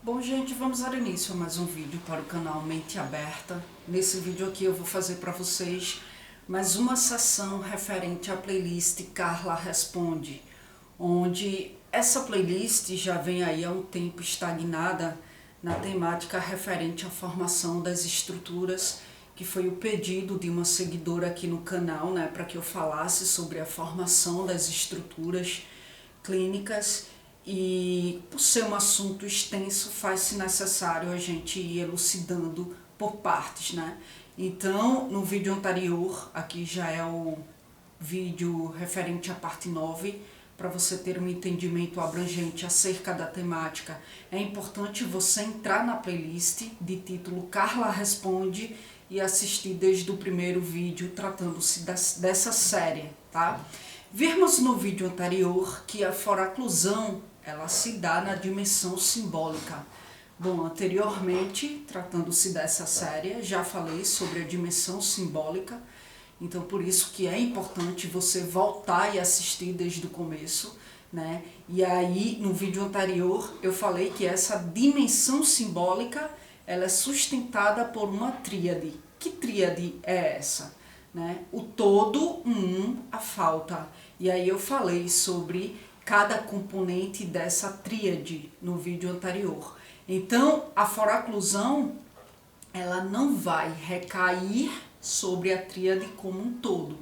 Bom, gente, vamos dar início a mais um vídeo para o canal Mente Aberta. Nesse vídeo aqui eu vou fazer para vocês mais uma sessão referente à playlist Carla Responde, onde essa playlist já vem aí há um tempo estagnada na temática referente à formação das estruturas, que foi o pedido de uma seguidora aqui no canal, né, para que eu falasse sobre a formação das estruturas clínicas. E por ser um assunto extenso, faz-se necessário a gente ir elucidando por partes, né? Então, no vídeo anterior, aqui já é o vídeo referente à parte 9, para você ter um entendimento abrangente acerca da temática, é importante você entrar na playlist de título Carla Responde e assistir desde o primeiro vídeo tratando-se dessa série, tá? Vimos no vídeo anterior que a foraclusão ela se dá na dimensão simbólica. Bom, anteriormente, tratando-se dessa série, já falei sobre a dimensão simbólica, então por isso que é importante você voltar e assistir desde o começo, né? E aí, no vídeo anterior, eu falei que essa dimensão simbólica ela é sustentada por uma tríade. Que tríade é essa? Né? O todo, a falta. E aí eu falei sobre cada componente dessa tríade no vídeo anterior. Então, a foraclusão, ela não vai recair sobre a tríade como um todo.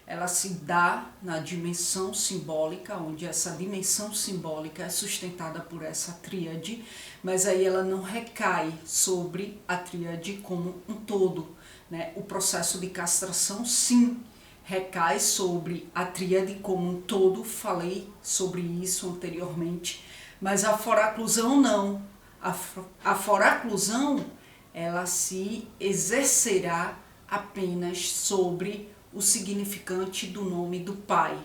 Ela se dá na dimensão simbólica, onde essa dimensão simbólica é sustentada por essa tríade, mas aí ela não recai sobre a tríade como um todo, né? O processo de castração, sim, recai sobre a tríade como um todo, falei sobre isso anteriormente, mas a foraclusão não. A foraclusão, ela se exercerá apenas sobre o significante do nome do Pai.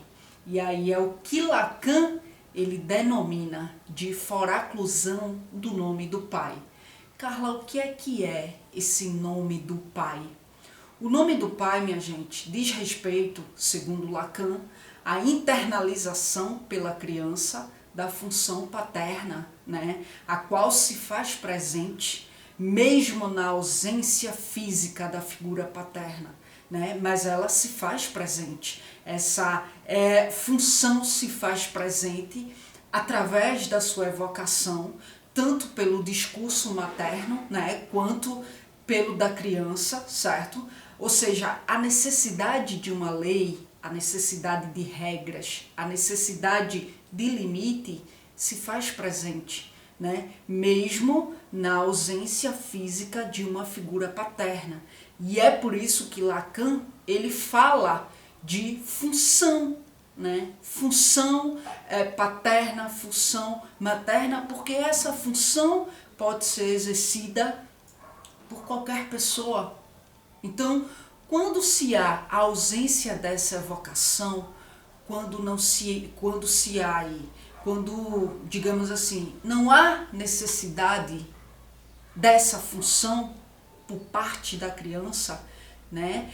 E aí é o que Lacan ele denomina de foraclusão do nome do Pai. Carla, o que é esse nome do Pai? O nome do Pai, minha gente, diz respeito, segundo Lacan, à internalização pela criança da função paterna, né, a qual se faz presente mesmo na ausência física da figura paterna, né, mas ela se faz presente. Essa função se faz presente através da sua evocação, tanto pelo discurso materno, né, quanto pelo da criança, certo? Ou seja, a necessidade de uma lei, a necessidade de regras, a necessidade de limite se faz presente, né? Mesmo na ausência física de uma figura paterna. E é por isso que Lacan ele fala de função, né? Função paterna, função materna, porque essa função pode ser exercida por qualquer pessoa. Então, quando se há a ausência dessa vocação, quando, digamos assim, não há necessidade dessa função por parte da criança, né?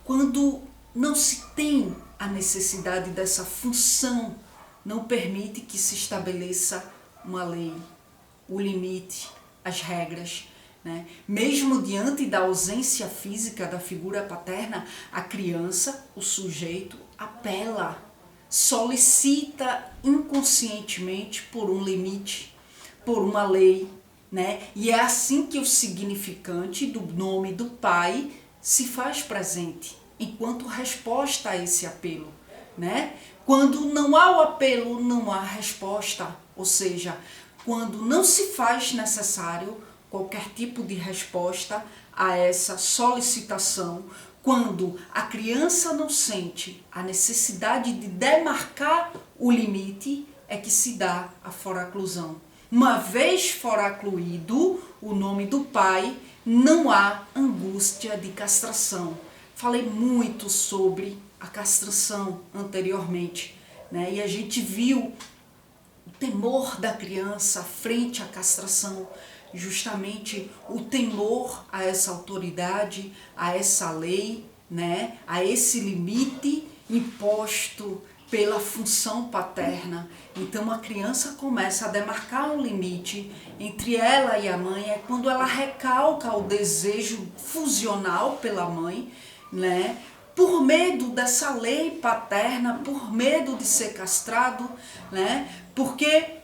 Quando não se tem a necessidade dessa função, não permite que se estabeleça uma lei, o limite, as regras, né? Mesmo diante da ausência física da figura paterna, a criança, o sujeito, apela, solicita inconscientemente por um limite, por uma lei, né? E é assim que o significante do nome do Pai se faz presente, enquanto resposta a esse apelo, né? Quando não há o apelo, não há resposta, ou seja, quando não se faz necessário qualquer tipo de resposta a essa solicitação, quando a criança não sente a necessidade de demarcar o limite, é que se dá a foraclusão. Uma vez foracluído o nome do Pai, não há angústia de castração. Falei muito sobre a castração anteriormente, né? E a gente viu o temor da criança frente à castração, justamente o temor a essa autoridade, a essa lei, né, a esse limite imposto pela função paterna. Então a criança começa a demarcar um limite entre ela e a mãe, é quando ela recalca o desejo fusional pela mãe, né? Por medo dessa lei paterna, por medo de ser castrado, né? Porque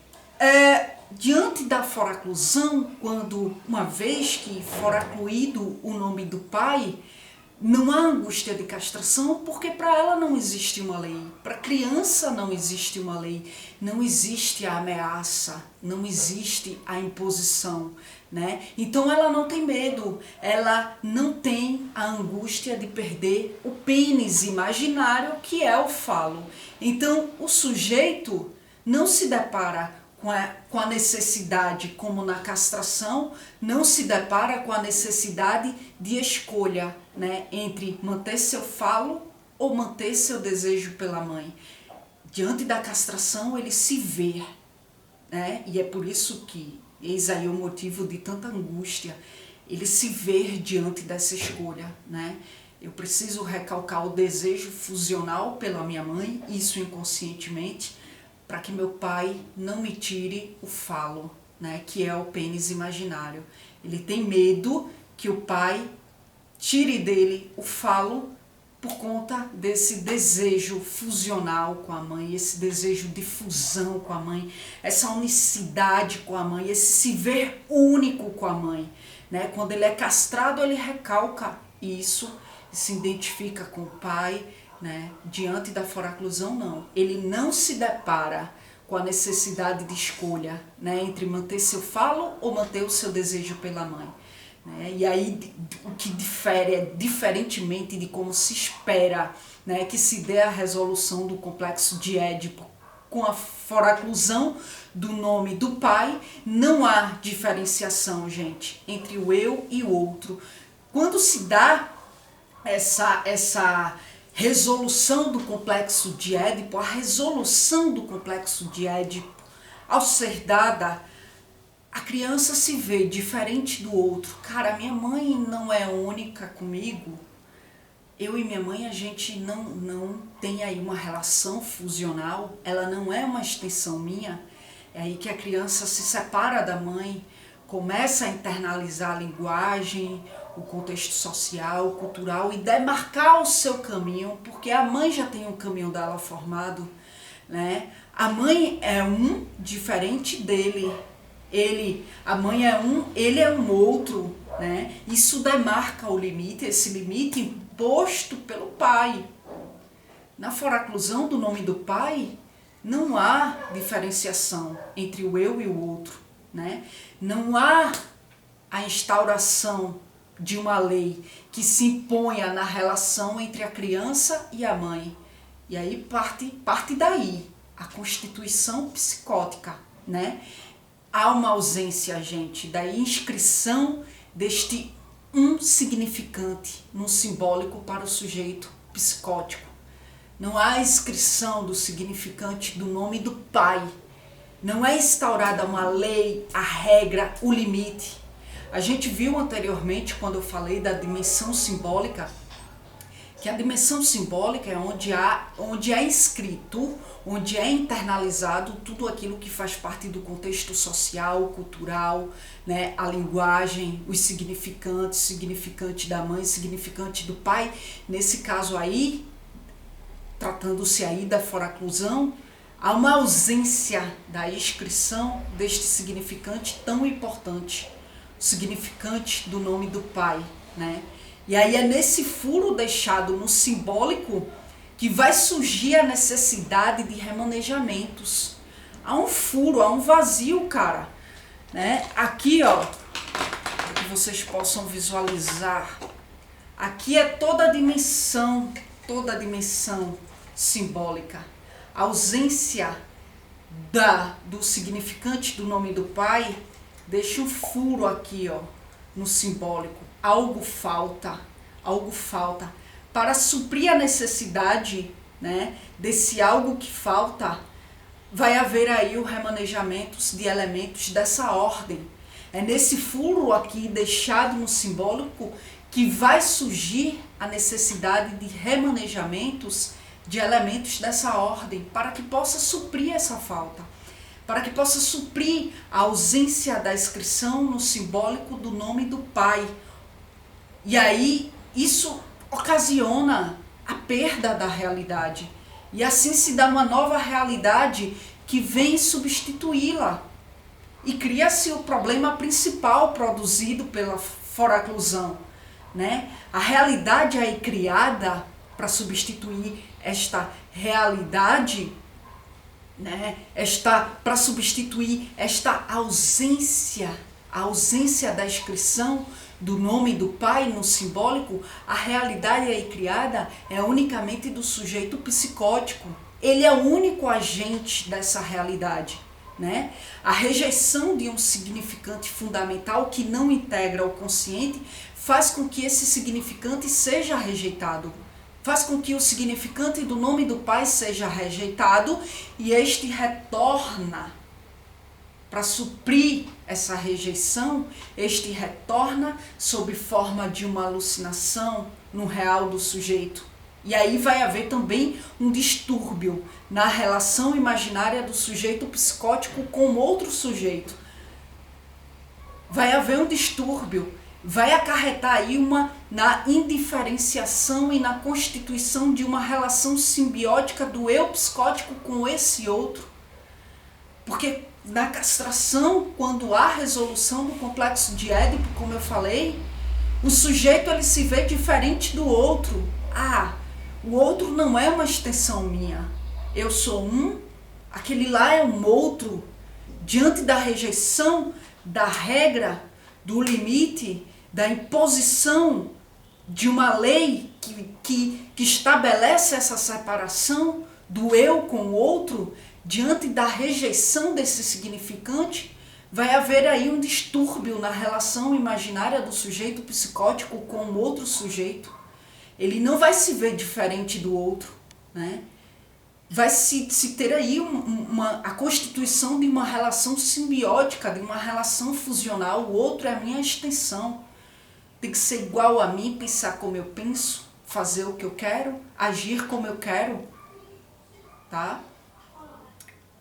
diante da foraclusão, quando uma vez que for incluído o nome do pai, não há angústia de castração, porque para ela não existe uma lei, para a criança não existe uma lei, não existe a ameaça, não existe a imposição, né? Então ela não tem medo, ela não tem a angústia de perder o pênis imaginário que é o falo. Então o sujeito não se depara com a necessidade, como na castração, não se depara com a necessidade de escolha, né, entre manter seu falo ou manter seu desejo pela mãe. Diante da castração ele se vê, né, e é por isso que, eis aí o motivo de tanta angústia, ele se vê diante dessa escolha, né. Eu preciso recalcar o desejo fusional pela minha mãe, isso inconscientemente, para que meu pai não me tire o falo, né, que é o pênis imaginário. Ele tem medo que o pai tire dele o falo por conta desse desejo fusional com a mãe, esse desejo de fusão com a mãe, essa unicidade com a mãe, esse se ver único com a mãe, né? Quando ele é castrado, ele recalca isso, se identifica com o pai, né? Diante da foraclusão, não. Ele não se depara com a necessidade de escolha, né? Entre manter seu falo ou manter o seu desejo pela mãe, né? E aí o que difere é, diferentemente de como se espera, né, que se dê a resolução do complexo de Édipo com a foraclusão do nome do pai, não há diferenciação, gente, entre o eu e o outro. Quando se dá essa resolução do complexo de Édipo, a resolução do complexo de Édipo, ao ser dada, a criança se vê diferente do outro. Cara, minha mãe não é única comigo, eu e minha mãe, a gente não tem aí uma relação fusional, ela não é uma extensão minha. É aí que a criança se separa da mãe, começa a internalizar a linguagem, o contexto social, cultural e demarcar o seu caminho, porque a mãe já tem um caminho dela formado, né? A mãe é um diferente dele, a mãe é um, ele é um outro, né? Isso demarca o limite, esse limite imposto pelo pai. Na foraclusão do nome do pai, não há diferenciação entre o eu e o outro, né? Não há a instauração de uma lei que se imponha na relação entre a criança e a mãe. E aí parte daí a constituição psicótica, né? Há uma ausência, gente, da inscrição deste um significante no simbólico para o sujeito psicótico. Não há inscrição do significante do nome do pai. Não é instaurada uma lei, a regra, o limite. A gente viu anteriormente, quando eu falei da dimensão simbólica, que a dimensão simbólica é onde é inscrito, onde é internalizado tudo aquilo que faz parte do contexto social, cultural, né? A linguagem, os significantes, significante da mãe, significante do pai. Nesse caso aí, tratando-se aí da foraclusão, há uma ausência da inscrição deste significante tão importante, o significante do nome do pai, né? E aí é nesse furo deixado no simbólico que vai surgir a necessidade de remanejamentos. Há um furo, há um vazio, cara, né? Aqui, ó, para que vocês possam visualizar, aqui é toda a dimensão simbólica. A ausência do significante do nome do pai deixa um furo aqui, ó, no simbólico. Algo falta para suprir a necessidade, né, desse algo que falta. Vai haver aí o remanejamento de elementos dessa ordem. É nesse furo aqui deixado no simbólico que vai surgir a necessidade de remanejamentos de elementos dessa ordem para que possa suprir essa falta, para que possa suprir a ausência da inscrição no simbólico do nome do pai. E aí isso ocasiona a perda da realidade. E assim se dá uma nova realidade que vem substituí-la. E cria-se o problema principal produzido pela foraclusão, né? A realidade aí criada para substituir esta realidade, né? Para substituir esta ausência, a ausência da inscrição do nome do pai no simbólico, a realidade aí criada é unicamente do sujeito psicótico. Ele é o único agente dessa realidade, né? A rejeição de um significante fundamental que não integra o consciente faz com que esse significante seja rejeitado, faz com que o significante do nome do pai seja rejeitado e este retorna para suprir essa rejeição, este retorna sob forma de uma alucinação no real do sujeito. E aí vai haver também um distúrbio na relação imaginária do sujeito psicótico com outro sujeito. Vai haver um distúrbio, vai acarretar aí na indiferenciação e na constituição de uma relação simbiótica do eu psicótico com esse outro. Porque na castração, quando há resolução do complexo de Édipo, como eu falei, o sujeito ele se vê diferente do outro. O outro não é uma extensão minha. Eu sou um, aquele lá é um outro. Diante da rejeição da regra, do limite, da imposição de uma lei que estabelece essa separação do eu com o outro, diante da rejeição desse significante, vai haver aí um distúrbio na relação imaginária do sujeito psicótico com o outro sujeito. Ele não vai se ver diferente do outro, né? Vai se ter aí a constituição de uma relação simbiótica, de uma relação fusional. O outro é a minha extensão. Tem que ser igual a mim, pensar como eu penso, fazer o que eu quero, agir como eu quero, tá?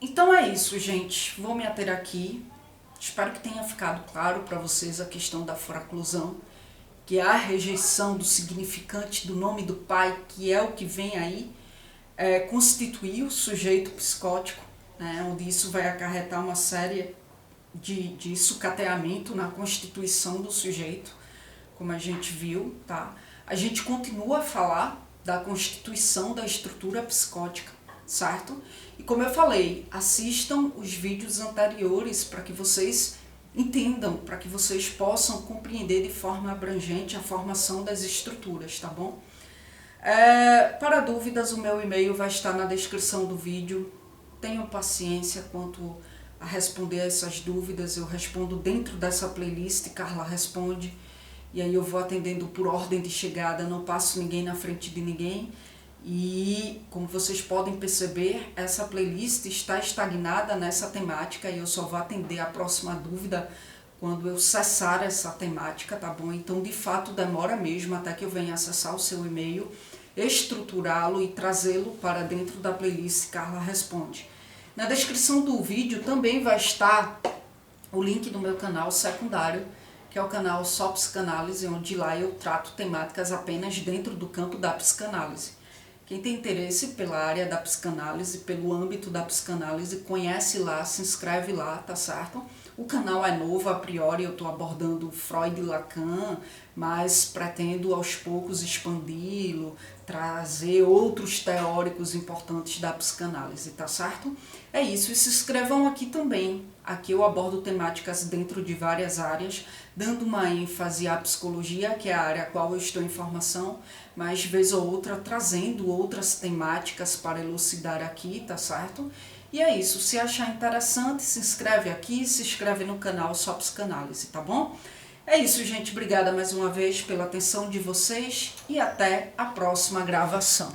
Então é isso, gente. Vou me ater aqui. Espero que tenha ficado claro para vocês a questão da foraclusão, que é a rejeição do significante do nome do pai, que é o que vem aí constituir o sujeito psicótico, né, onde isso vai acarretar uma série de sucateamento na constituição do sujeito, como a gente viu, tá? A gente continua a falar da constituição da estrutura psicótica, certo? E como eu falei, assistam os vídeos anteriores para que vocês entendam, para que vocês possam compreender de forma abrangente a formação das estruturas, tá bom? Para dúvidas, o meu e-mail vai estar na descrição do vídeo. Tenham paciência quanto a responder essas dúvidas. Eu respondo dentro dessa playlist, Carla Responde, e aí eu vou atendendo por ordem de chegada, não passo ninguém na frente de ninguém. E como vocês podem perceber, essa playlist está estagnada nessa temática e eu só vou atender a próxima dúvida quando eu cessar essa temática, tá bom? Então, de fato, demora mesmo até que eu venha acessar o seu e-mail, estruturá-lo e trazê-lo para dentro da playlist Carla Responde. Na descrição do vídeo também vai estar o link do meu canal secundário, que é o canal Só Psicanálise, onde lá eu trato temáticas apenas dentro do campo da psicanálise. Quem tem interesse pela área da psicanálise, pelo âmbito da psicanálise, conhece lá, se inscreve lá, tá certo? O canal é novo, a priori eu estou abordando Freud e Lacan, mas pretendo aos poucos expandi-lo, trazer outros teóricos importantes da psicanálise, tá certo? É isso, e se inscrevam aqui também. Aqui eu abordo temáticas dentro de várias áreas, dando uma ênfase à psicologia, que é a área a qual eu estou em formação, mas vez ou outra trazendo outras temáticas para elucidar aqui, tá certo? E é isso, se achar interessante, se inscreve aqui, se inscreve no canal Só Psicanálise, tá bom? É isso, gente, obrigada mais uma vez pela atenção de vocês e até a próxima gravação.